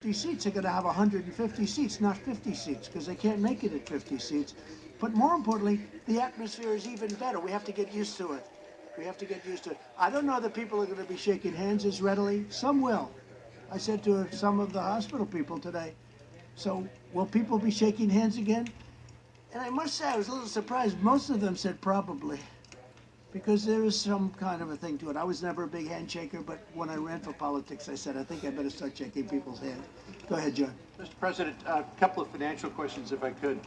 seats are going to have 150 seats, not 50 seats, because they can't make it at 50 seats. But more importantly, the atmosphere is even better. We have to get used to it. We have to get used to it. I don't know that people are going to be shaking hands as readily. Some will. I said to some of the hospital people today, so will people be shaking hands again? And I must say, I was a little surprised. Most of them said probably, because there is some kind of a thing to it. I was never a big handshaker, but when I ran for politics, I said, I think I better start shaking people's hands. Go ahead, John. Mr. President, a couple of financial questions, if I could.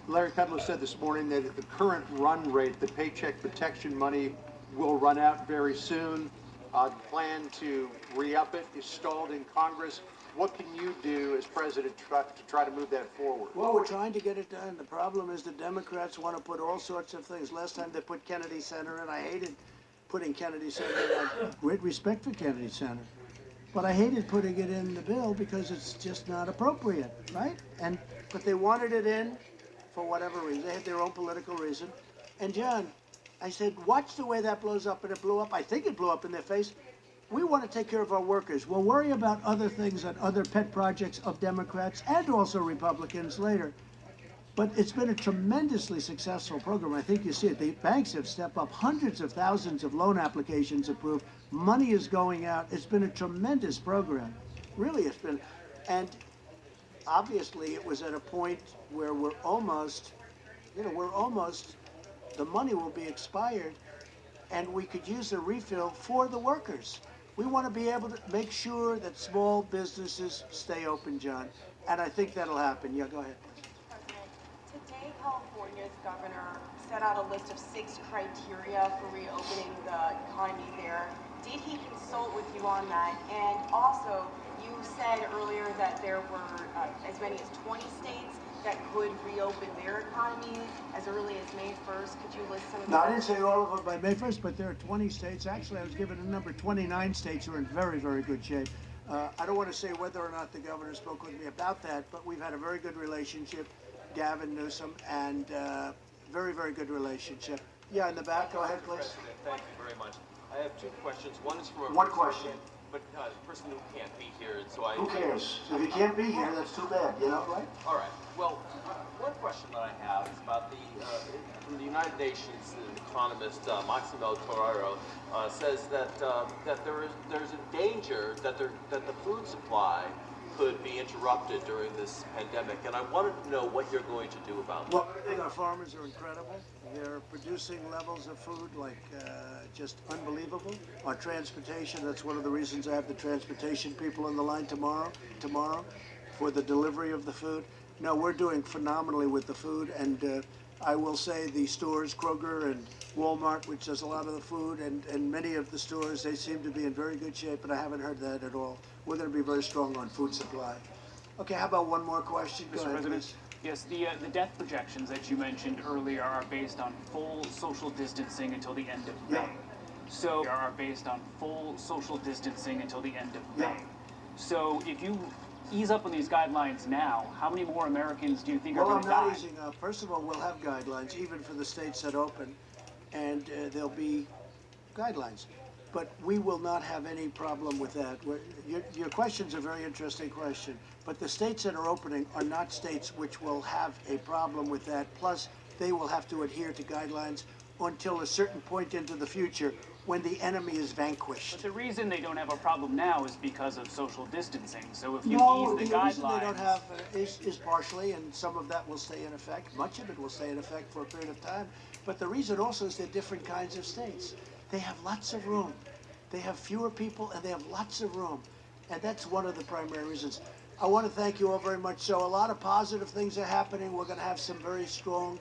Larry Kudlow said this morning that at the current run rate, the Paycheck Protection money will run out very soon. The plan to re-up it is stalled in Congress. What can you do as president to try to move that forward? Well, we're trying to get it done. The problem is the Democrats want to put all sorts of things. Last time they put Kennedy Center in, I hated putting Kennedy Center in. I have great respect for Kennedy Center. But I hated putting it in the bill because it's just not appropriate, right? But they wanted it in for whatever reason. They had their own political reason. And John, I said, watch the way that blows up, and it blew up. I think it blew up in their face. We want to take care of our workers. We'll worry about other things and other pet projects of Democrats and also Republicans later. But it's been a tremendously successful program. I think you see it. The banks have stepped up, hundreds of thousands of loan applications approved. Money is going out. It's been a tremendous program. Really, it's been. And obviously, it was at a point where we're almost, the money will be expired, and we could use a refill for the workers. We want to be able to make sure that small businesses stay open, John. And I think that'll happen. Yeah, go ahead. Today, California's governor set out a list of 6 criteria for reopening the economy there. Did he consult with you on that? And also, you said earlier that there were as many as 20 states that could reopen their economies as early as May 1st. Could you list some of them? No, I didn't say all of them by May 1st, but there are 20 states. Actually, I was given a number. 29 states are in very, very good shape. I don't want to say whether or not the governor spoke with me about that, but we've had a very good relationship, Gavin Newsom, and very, very good relationship. Yeah, in the back. Go ahead, please. President, thank you very much. I have 2 questions. One is from a One question. But a person who can't be here, and so I... Who cares? If you can't be here, that's too bad, you know, right? All right. Well, one question that I have is about from the United Nations, the economist Maximo Torero says that there's a danger that the food supply could be interrupted during this pandemic, and I wanted to know what you're going to do about that. Well, I think our farmers are incredible. They're producing levels of food like just unbelievable. Our transportation, that's one of the reasons I have the transportation people on the line tomorrow for the delivery of the food. No, we're doing phenomenally with the food, and I will say the stores, Kroger and Walmart, which does a lot of the food, and many of the stores, they seem to be in very good shape, and I haven't heard that at all. We're going to be very strong on food supply. Okay, how about one more question? Go ahead, President. please. Yes, the death projections that you mentioned earlier are based on full social distancing until the end of May. Yeah. So are based on full social distancing until the end of Yeah. May. So if you ease up on these guidelines now, how many more Americans do you think are Well, going I'm to die? not easing up. First of all, we'll have guidelines, even for the states that open, and there'll be guidelines. But we will not have any problem with that. Your question's a very interesting question, but the states that are opening are not states which will have a problem with that. Plus, they will have to adhere to guidelines until a certain point into the future when the enemy is vanquished. But the reason they don't have a problem now is because of social distancing. So if you No, ease the the reason they don't guidelines... have is partially, and some of that will stay in effect. Much of it will stay in effect for a period of time. But the reason also is they're different kinds of states. They have lots of room. They have fewer people, and they have lots of room. And that's one of the primary reasons. I want to thank you all very much. So a lot of positive things are happening. We're going to have some very strong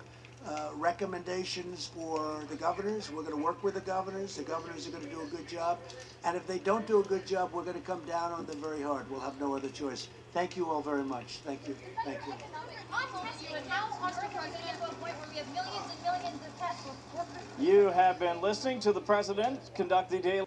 recommendations for the governors. We're going to work with the governors. The governors are going to do a good job. And if they don't do a good job, we're going to come down on them very hard. We'll have no other choice. Thank you all very much. Thank you. Thank you. You have been listening to the president conduct the daily